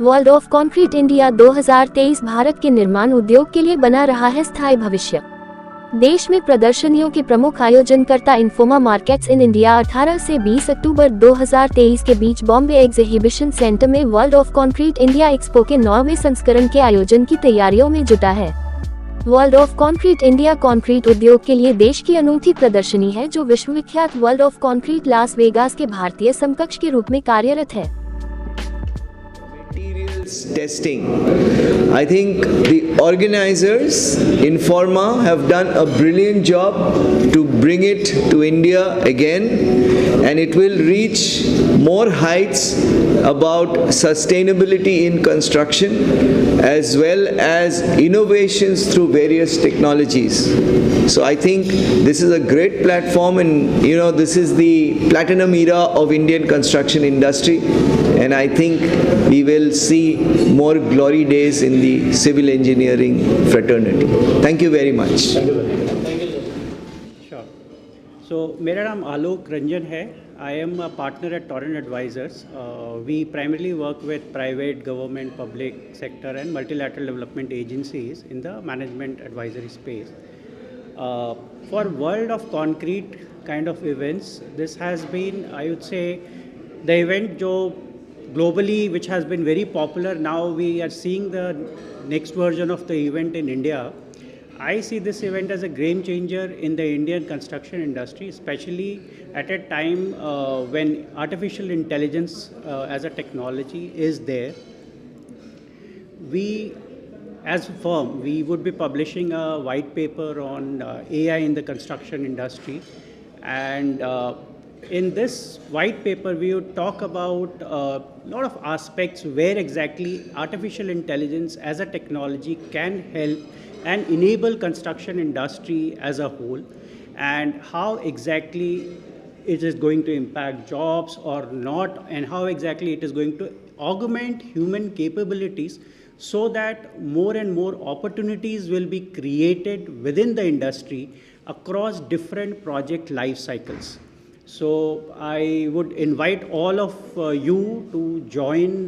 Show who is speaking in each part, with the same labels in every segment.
Speaker 1: World of concrete India 2023 Bharat के निर्माण उद्योग के लिए बना रहा है स्थायी भविष्य। देश में प्रदर्शनियों के प्रमुख आयोजनकर्ता इन्फोमा मार्केट्स इन इंडिया 18 से 20 अक्टूबर 2023 के बीच बॉम्बे एग्जीबिशन सेंटर में world of concrete India expo के 9वें संस्करण के आयोजन की तैयारियों में जुटा है। World of concrete India concrete उद्योग के लिए देश की अनूठी प्रदर्शनी है, जो विश्वविख्यात world of concrete Las Vegas के भारतीय समकक्ष के रूप में कार्यरत है।
Speaker 2: Testing. I think the organizers, Informa, have done a brilliant job to bring it to India again, and it will reach more heights about sustainability in construction as well as innovations through various technologies. So I think this is a great platform, and this is the platinum era of Indian construction industry, and I think we will see more glory days in the civil engineering fraternity. Thank you very much.
Speaker 3: Sure. So मेरा नाम आलोक रंजन है. I am a partner at Torrent Advisors. We primarily work with private, government, public sector and multilateral development agencies in the management advisory space. For World of Concrete kind of events, this has been, I would say, the event जो globally, which has been very popular. Now we are seeing the next version of the event in India. I see this event as a game changer in the Indian construction industry, especially at a time when artificial intelligence as a technology is there. We, as a firm, we would be publishing a white paper on AI in the construction industry, and in this white paper, we would talk about a lot of aspects where exactly artificial intelligence as a technology can help and enable construction industry as a whole, and how exactly it is going to impact jobs or not, and how exactly it is going to augment human capabilities so that more and more opportunities will be created within the industry across different project life cycles. So I would invite all of you to join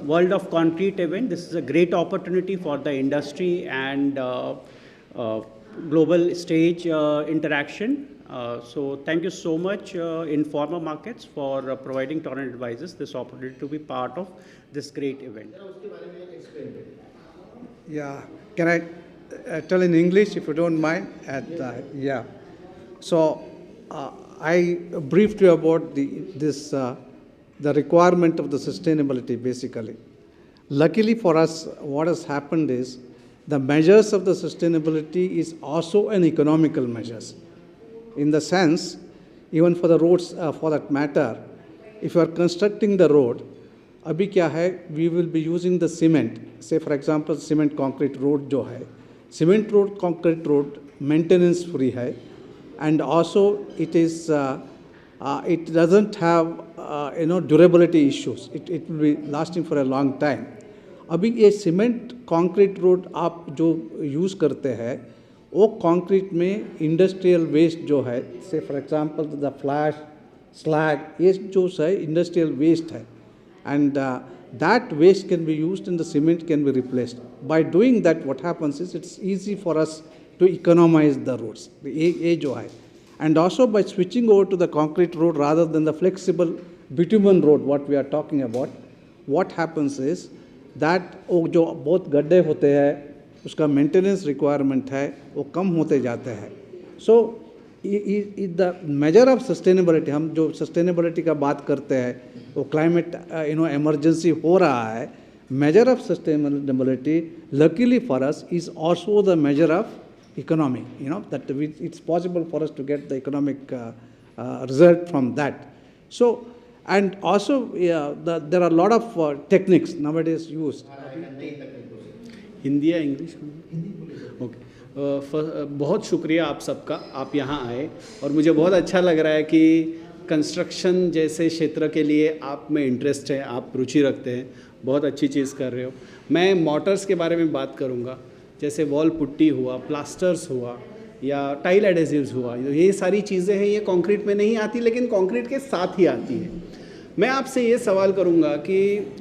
Speaker 3: World of Concrete event. This is a great opportunity for the industry and global stage interaction. So thank you so much Informa Markets for providing Torrent Advisors this opportunity to be part of this great event.
Speaker 4: Yeah, can I tell in English if you don't mind? Yeah. So I briefed you about the requirement of the sustainability basically. Luckily for us, what has happened is the measures of the sustainability is also an economical measures. In the sense, even for the roads for that matter, if you are constructing the road, अभी क्या है, we will be using the cement. Say for example, cement concrete road जो है, cement road concrete road maintenance free है. And also it is it doesn't have durability issues. It will be lasting for a long time. अभी ये cement concrete road आप जो use करते हैं, वो कंक्रीट में इंडस्ट्रियल वेस्ट जो है, से for example the flash slag, ये जो है इंडस्ट्रियल वेस्ट है, and that waste can be used and the cement can be replaced. By doing that, what happens is it's easy for us to economize the roads, ये जो है. And also by switching over to the concrete road rather than the flexible bitumen road, what we are talking about, what happens is that वो जो बहुत गड्ढे होते हैं, उसका मेंटेनेंस रिक्वायरमेंट है, वो कम होते जाते हैं. So the measure of sustainability, हम जो sustainability का बात करते हैं, वो climate emergency हो रहा है. Measure of sustainability, luckily for us, is also the measure of economy, that it's possible for us to get the economic result from that. So, and also there are a lot of techniques nowadays used.
Speaker 5: Hindi या English? Okay. बहुत शुक्रिया आप सबका, आप यहाँ आए और मुझे बहुत अच्छा लग रहा है कि कंस्ट्रक्शन जैसे क्षेत्र के लिए आप में इंटरेस्ट है, आप रुचि रखते हैं, बहुत अच्छी चीज़ कर रहे हो. मैं मोटर्स के बारे में बात करूँगा, जैसे वॉल पुट्टी हुआ, प्लास्टर्स हुआ या टाइल एडेसिव्स हुआ, ये सारी चीज़ें हैं, ये कंक्रीट में नहीं आती लेकिन कंक्रीट के साथ ही आती है. मैं आपसे ये सवाल करूँगा कि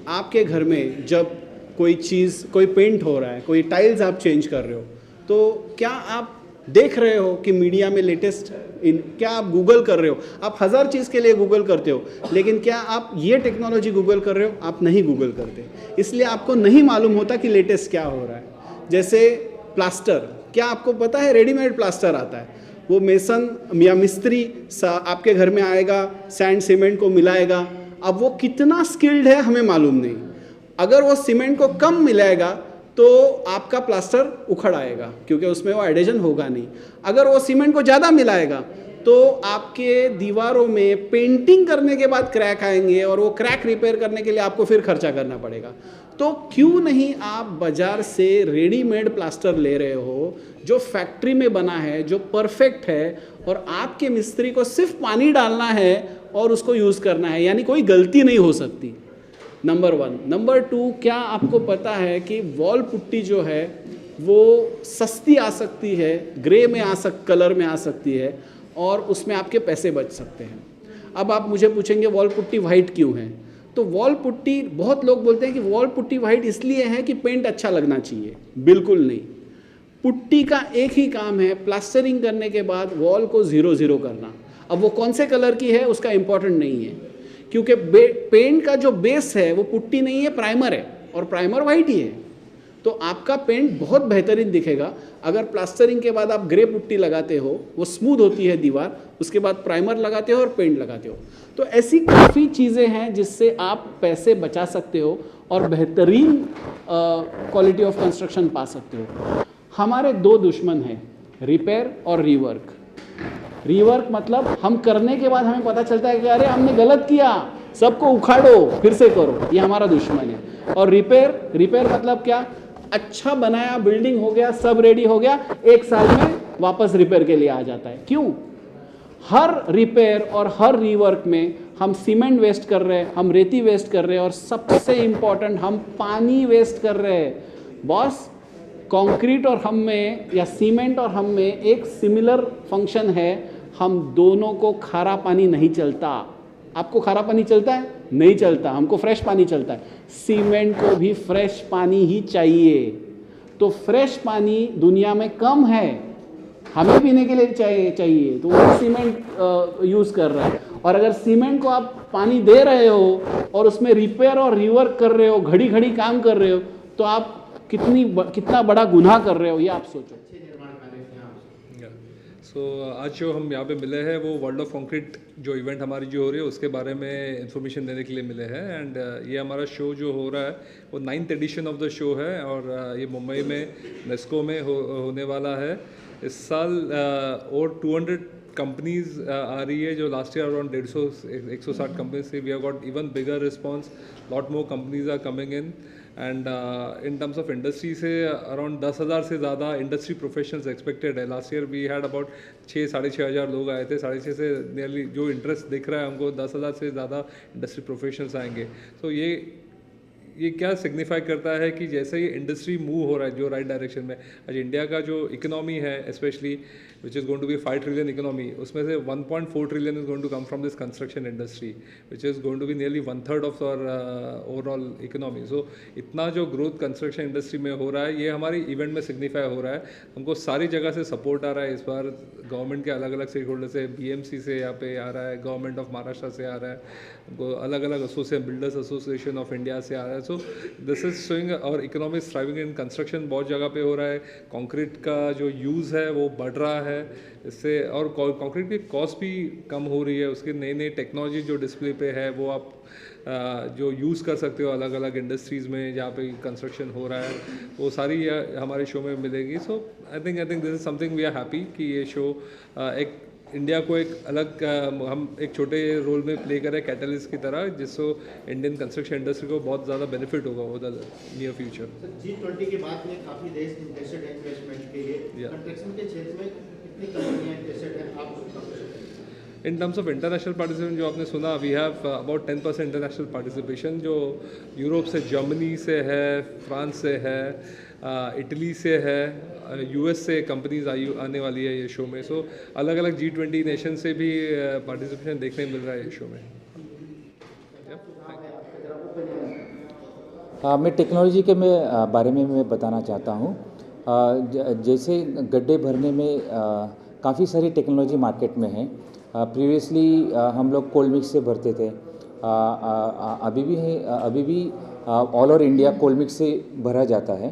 Speaker 5: आपके घर में जब कोई चीज़, कोई पेंट हो रहा है, कोई टाइल्स आप चेंज कर रहे हो, तो क्या आप देख रहे हो कि मीडिया में लेटेस्ट क्या आप गूगल कर रहे हो? आप हज़ार चीज़ के लिए गूगल करते हो, लेकिन क्या आप ये टेक्नोलॉजी गूगल कर रहे हो? आप नहीं गूगल करते, इसलिए आपको नहीं मालूम होता कि लेटेस्ट क्या हो रहा है। जैसे प्लास्टर, क्या आपको पता है रेडीमेड प्लास्टर आता है, वो मेसन या मिस्त्री आपके घर में आएगा, सैंड सीमेंट को मिलाएगा। अब वो कितना स्किल्ड है हमें मालूम नहीं। अगर वो सीमेंट को कम मिलाएगा तो आपका प्लास्टर उखड़ आएगा, क्योंकि उसमें वो एडेजन होगा नहीं। अगर वो सीमेंट को ज़्यादा मिलाएगा तो आपके दीवारों में पेंटिंग करने के बाद क्रैक आएंगे, और वो क्रैक रिपेयर करने के लिए आपको फिर खर्चा करना पड़ेगा। तो क्यों नहीं आप बाज़ार से रेडीमेड प्लास्टर ले रहे हो, जो फैक्ट्री में बना है, जो परफेक्ट है, और आपके मिस्त्री को सिर्फ पानी डालना है और उसको यूज़ करना है, यानी कोई गलती नहीं हो सकती। नंबर 1। नंबर 2, क्या आपको पता है कि वॉल पुट्टी जो है वो सस्ती आ सकती है, ग्रे में कलर में आ सकती है, और उसमें आपके पैसे बच सकते हैं। अब आप मुझे पूछेंगे वॉल पुट्टी वाइट क्यों है? तो वॉल पुट्टी, बहुत लोग बोलते हैं कि वॉल पुट्टी वाइट इसलिए है कि पेंट अच्छा लगना चाहिए। बिल्कुल नहीं। पुट्टी का एक ही काम है, प्लास्टरिंग करने के बाद वॉल को 0-0 करना। अब वो कौन से कलर की है उसका इंपॉर्टेंट नहीं है, क्योंकि पेंट का जो बेस है वो पुट्टी नहीं है, प्राइमर है, और प्राइमर वाइट ही है। तो आपका पेंट बहुत बेहतरीन दिखेगा। अगर प्लास्टरिंग के बाद आप ग्रे पुट्टी लगाते हो, वो स्मूथ होती है दीवार, उसके बाद प्राइमर लगाते हो और पेंट लगाते हो। तो ऐसी काफ़ी चीज़ें हैं जिससे आप पैसे बचा सकते हो और बेहतरीन क्वालिटी ऑफ कंस्ट्रक्शन पा सकते हो। हमारे 2 दुश्मन हैं, रिपेयर और रीवर्क। रीवर्क मतलब हम करने के बाद हमें पता चलता है कि अरे हमने गलत किया, सबको उखाड़ो, फिर से करो, ये हमारा दुश्मन है। और रिपेयर मतलब क्या? अच्छा बनाया, बिल्डिंग हो गया, सब रेडी हो गया, 1 साल में वापस रिपेयर के लिए आ जाता है। क्यों? हर रिपेयर और हर रीवर्क में हम सीमेंट वेस्ट कर रहे हैं, हम रेती वेस्ट कर रहे हैं, और सबसे इंपॉर्टेंट हम पानी वेस्ट कर रहे हैं। बॉस, कंक्रीट और हम में, या सीमेंट और हम में एक सिमिलर फंक्शन है, हम दोनों को खारा पानी नहीं चलता। आपको खारा पानी चलता है? नहीं चलता। हमको फ्रेश पानी चलता है। सीमेंट को भी फ्रेश पानी ही चाहिए। तो फ्रेश पानी दुनिया में कम है, हमें पीने के लिए चाहिए, तो वो सीमेंट यूज़ कर रहा है। और अगर सीमेंट को आप पानी दे रहे हो और उसमें रिपेयर और रिवर्क कर रहे हो, घड़ी घड़ी काम कर रहे हो, तो आप कितना बड़ा गुनाह कर रहे हो, ये आप सोचो।
Speaker 6: आज जो हम यहाँ पे मिले हैं वो वर्ल्ड ऑफ कंक्रीट जो इवेंट हमारी जो हो रही है उसके बारे में इंफॉर्मेशन देने के लिए मिले हैं। एंड ये हमारा शो जो हो रहा है वो 9th addition of the show है, और ये मुंबई में नेस्को में होने वाला है इस साल। और 200 कंपनीज आ रही है, जो लास्ट ईयर अराउंड 160 कंपनीज से। We have got even bigger response, lot more companies are coming in. And in terms of industry से अराउंड 10,000 से ज़्यादा इंडस्ट्री प्रोफेशनल्स एक्सपेक्टेड है। Last year we had about 6,000-6,500 लोग आए थे। 6,500 से नियरली जो इंटरेस्ट दिख रहा है हमको, 10,000 से ज़्यादा इंडस्ट्री प्रोफेशनल्स आएंगे। तो ये क्या सिग्निफाई करता है कि जैसे ही इंडस्ट्री मूव हो रहा है जो राइट डायरेक्शन में, आज इंडिया का जो इकोनॉमी है specially which is going to be 5 trillion economy, उसमें से 1.4 trillion is going to come from this construction industry which is going to be nearly 1/3 of our overall economy. So इतना जो growth construction industry में हो रहा है, ये हमारी इवेंट में सिग्निफाई हो रहा है। हमको सारी जगह से सपोर्ट आ रहा है। इस बार गवर्नमेंट के अलग अलग स्टेक होल्डर से, BMC से यहाँ पे आ रहा है, गवर्नमेंट ऑफ महाराष्ट्र से आ रहा है, हमको अलग अलग बिल्डर्स एसोसिएशन ऑफ इंडिया से आ रहा है। सो दिस इज शोइंग और इकोनॉमिक थ्राइविंग इन कंस्ट्रक्शन बहुत जगह पे हो रहा है। कंक्रीट का जो यूज़ है वो बढ़ रहा है इससे, और कंक्रीट की कॉस्ट भी कम हो रही है। उसकी नई नई टेक्नोलॉजी जो डिस्प्ले पे है वो आप जो यूज़ कर सकते हो अलग अलग इंडस्ट्रीज़ में जहाँ पे कंस्ट्रक्शन हो रहा है, वो सारी हमारे शो में मिलेगी। So I think this is something we are happy कि ये शो एक इंडिया को एक अलग हम एक छोटे रोल में प्ले करें कैटलिस्ट की तरह, जिससे इंडियन कंस्ट्रक्शन इंडस्ट्री को बहुत ज़्यादा बेनिफिट होगा वो द नियर फ्यूचर।
Speaker 7: G20 के बाद में काफ़ी देश इंटरेस्टेड है इन्वेस्टमेंट के लिए। कंस्ट्रक्शन के क्षेत्र में कितनी कंपनियां इंटरेस्टेड हैं, आप
Speaker 6: in terms of international participation जो आपने सुना, we have about 10% international participation, जो यूरोप से, जर्मनी से है, फ्रांस से है, इटली से है, US से कंपनीज आने वाली है ये शो में। सो अलग अलग G20 नेशन से भी पार्टिसिपेशन देखने मिल रहा है ये शो में।
Speaker 7: सुझाव है आपके तरफ ओपिनियन?
Speaker 8: मैं टेक्नोलॉजी के बारे में मैं बताना चाहता हूँ। जैसे गड्ढे भरने में काफ़ी सारी टेक्नोलॉजी मार्केट में है। प्रीवियसली हम लोग कोल्ड मिक्स से भरते थे। अभी भी है, अभी भी all over India cold mix से भरा जाता है।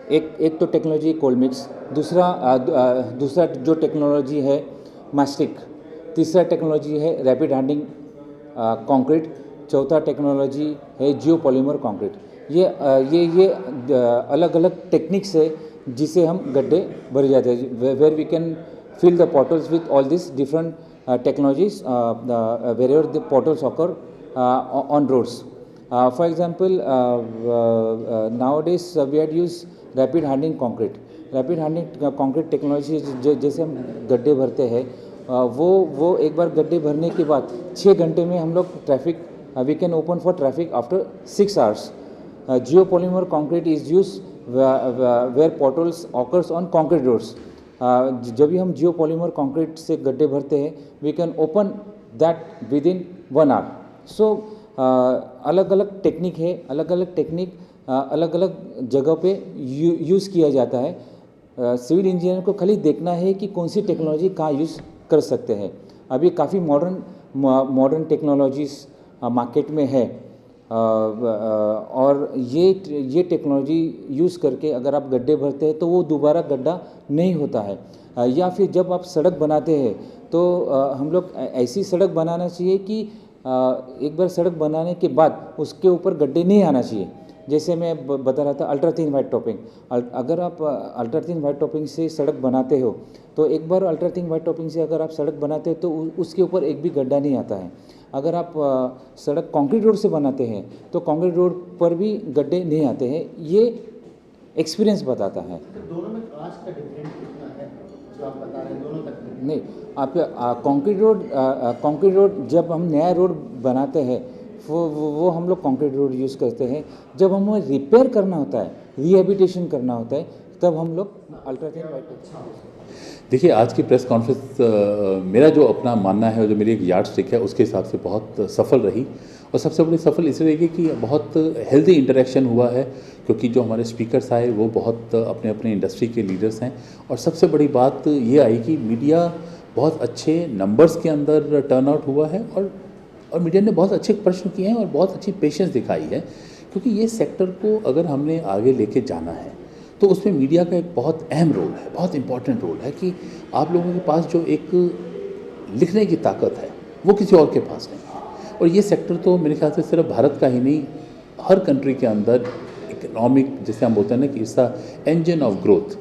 Speaker 8: एक तो टेक्नोलॉजी कोल्ड मिक्स, दूसरा जो टेक्नोलॉजी है मास्टिक, तीसरा टेक्नोलॉजी है रैपिड हार्डनिंग कंक्रीट, चौथा टेक्नोलॉजी है जियो पॉलीमर कंक्रीट। ये अलग अलग टेक्निक्स है जिसे हम गड्ढे भर जाते हैं, where we can fill the portals with all these different technologies wherever the portals occur on roads. For example, nowadays we had used rapid hardening concrete. Rapid hardening concrete technology जैसे हम गड्ढे भरते हैं वो एक बार गड्ढे भरने के बाद 6 घंटे में हम लोग traffic we can open for traffic after 6 hours. Geopolymer concrete is used where portals occurs on concrete roads. जब भी हम जियो पॉलीमर कंक्रीट से गड्ढे भरते हैं we can open that within 1 hour. So अलग अलग टेक्निक है, अलग अलग टेक्निक अलग अलग जगह पे यूज़ किया जाता है। सिविल इंजीनियर को खाली देखना है कि कौन सी टेक्नोलॉजी कहाँ यूज़ कर सकते हैं। अभी काफ़ी मॉडर्न टेक्नोलॉजीज़ मार्केट में है और ये टेक्नोलॉजी यूज़ करके अगर आप गड्ढे भरते हैं तो वो दोबारा गड्ढा नहीं होता है। या फिर जब आप सड़क बनाते हैं तो हम लोग ऐसी सड़क बनाना चाहिए कि एक बार सड़क बनाने के बाद उसके ऊपर गड्ढे नहीं आना चाहिए। जैसे मैं बता रहा था अल्ट्रा थिन वाइट टॉपिंग, अगर आप अल्ट्रा थिन वाइट टॉपिंग से सड़क बनाते हो तो एक बार अल्ट्रा थिन वाइट टॉपिंग से अगर आप सड़क बनाते हो तो उसके ऊपर एक भी गड्ढा नहीं आता है। अगर आप सड़क कंक्रीट रोड से बनाते हैं तो कंक्रीट रोड पर भी गड्ढे नहीं आते हैं। ये एक्सपीरियंस बताता है।
Speaker 7: तो दोनों में कास्ट का डिफरेंस कितना है जो आप बता रहे हैं दोनों तक?
Speaker 8: नहीं, आप कंक्रीट रोड जब हम नया रोड बनाते हैं वो हम लोग कंक्रीट रोड यूज़ करते हैं। जब हमें रिपेयर करना होता है, रिहेबिलिटेशन करना होता है, तब हम लोग अल्ट्रा थिन वाइट टॉपिंग।
Speaker 9: देखिए, आज की प्रेस कॉन्फ्रेंस मेरा जो अपना मानना है, जो मेरी एक यार्ड स्टिक है, उसके हिसाब से बहुत सफल रही। और सबसे बड़ी सफल इसलिए रही कि बहुत हेल्दी इंटरेक्शन हुआ है, क्योंकि जो हमारे स्पीकर्स आए वो बहुत अपने अपने इंडस्ट्री के लीडर्स हैं। और सबसे बड़ी बात ये आई कि मीडिया बहुत अच्छे नंबर्स के अंदर टर्न आउट हुआ है और मीडिया ने बहुत अच्छे प्रश्न किए हैं और बहुत अच्छी पेशेंस दिखाई है, क्योंकि ये सेक्टर को अगर हमने आगे लेके जाना है तो उसमें मीडिया का एक बहुत अहम रोल है, बहुत इम्पॉर्टेंट रोल है कि आप लोगों के पास जो एक लिखने की ताकत है वो किसी और के पास नहीं है। और ये सेक्टर तो मेरे ख्याल से सिर्फ भारत का ही नहीं, हर कंट्री के अंदर इकोनॉमिक, जैसे हम बोलते हैं ना कि इसका इंजन ऑफ ग्रोथ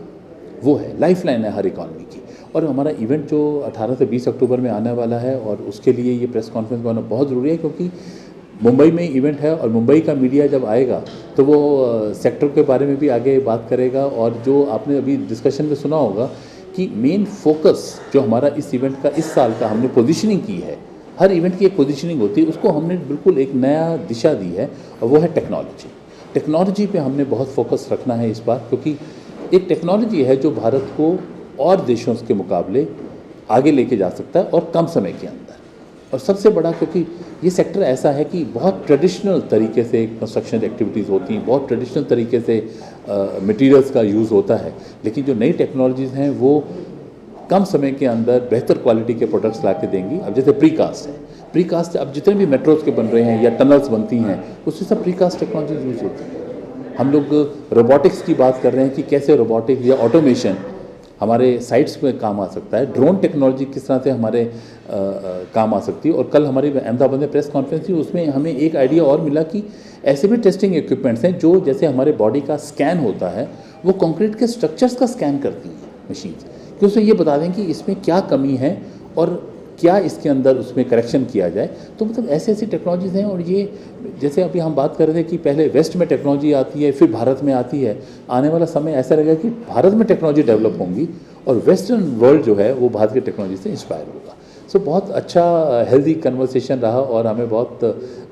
Speaker 9: वो है, लाइफलाइन है हर इकॉनमी की। और हमारा इवेंट जो 18 से 20 अक्टूबर में आने वाला है और उसके लिए ये प्रेस कॉन्फ्रेंस होना बहुत ज़रूरी है, क्योंकि मुंबई में इवेंट है और मुंबई का मीडिया जब आएगा तो वो सेक्टर के बारे में भी आगे बात करेगा। और जो आपने अभी डिस्कशन में सुना होगा कि मेन फोकस जो हमारा इस इवेंट का इस साल का हमने पोजीशनिंग की है, हर इवेंट की एक पोजीशनिंग होती है, उसको हमने बिल्कुल एक नया दिशा दी है और वो है टेक्नोलॉजी। टेक्नोलॉजी पे हमने बहुत फोकस रखना है इस बार, क्योंकि एक टेक्नोलॉजी है जो भारत को और देशों के मुकाबले आगे लेके जा सकता है और कम समय के अंदर। और सबसे बड़ा, क्योंकि ये सेक्टर ऐसा है कि बहुत ट्रेडिशनल तरीके से कंस्ट्रक्शन एक्टिविटीज़ होती हैं, बहुत ट्रेडिशनल तरीके से मटेरियल्स का यूज़ होता है, लेकिन जो नई टेक्नोलॉजीज़ हैं वो कम समय के अंदर बेहतर क्वालिटी के प्रोडक्ट्स ला के देंगी। अब जैसे प्रीकास्ट है, प्रीकास्ट अब जितने भी मेट्रोज के बन रहे हैं या टनल्स बनती हैं उसमें सब प्रीकास्ट टेक्नोलॉजी यूज़ होती है। हम लोग रोबोटिक्स की बात कर रहे हैं कि कैसे रोबोटिक्स या ऑटोमेशन हमारे साइट्स में काम आ सकता है, ड्रोन टेक्नोलॉजी किस तरह से हमारे काम आ सकती है। और कल हमारी अहमदाबाद में प्रेस कॉन्फ्रेंस थी, उसमें हमें एक आइडिया और मिला कि ऐसे भी टेस्टिंग इक्विपमेंट्स हैं जो जैसे हमारे बॉडी का स्कैन होता है वो कंक्रीट के स्ट्रक्चर्स का स्कैन करती हैं मशीन्स, कि उसमें ये बता दें कि इसमें क्या कमी है और क्या इसके अंदर उसमें करेक्शन किया जाए। तो मतलब ऐसी ऐसी टेक्नोलॉजीज़ हैं। और ये जैसे अभी हम बात कर रहे थे कि पहले वेस्ट में टेक्नोलॉजी आती है फिर भारत में आती है, आने वाला समय ऐसा रहेगा कि भारत में टेक्नोलॉजी डेवलप होंगी और वेस्टर्न वर्ल्ड जो है वो भारत की टेक्नोलॉजी से इंस्पायर होगा। सो बहुत अच्छा हेल्दी कन्वर्सेशन रहा और हमें बहुत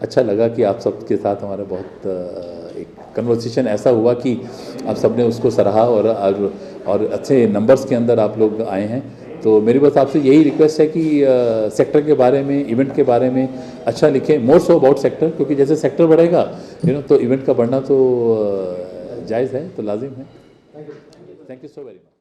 Speaker 9: अच्छा लगा कि आप सबके साथ हमारा बहुत एक कन्वर्सेशन ऐसा हुआ कि आप सबने उसको सराहा और अच्छे नंबर्स के अंदर आप लोग आए हैं। तो मेरी बस आपसे यही रिक्वेस्ट है कि सेक्टर के बारे में, इवेंट के बारे में अच्छा लिखें, मोर सो अबाउट सेक्टर, क्योंकि जैसे सेक्टर बढ़ेगा तो इवेंट का बढ़ना तो जायज़ है, तो लाजिम है। Thank you so very much.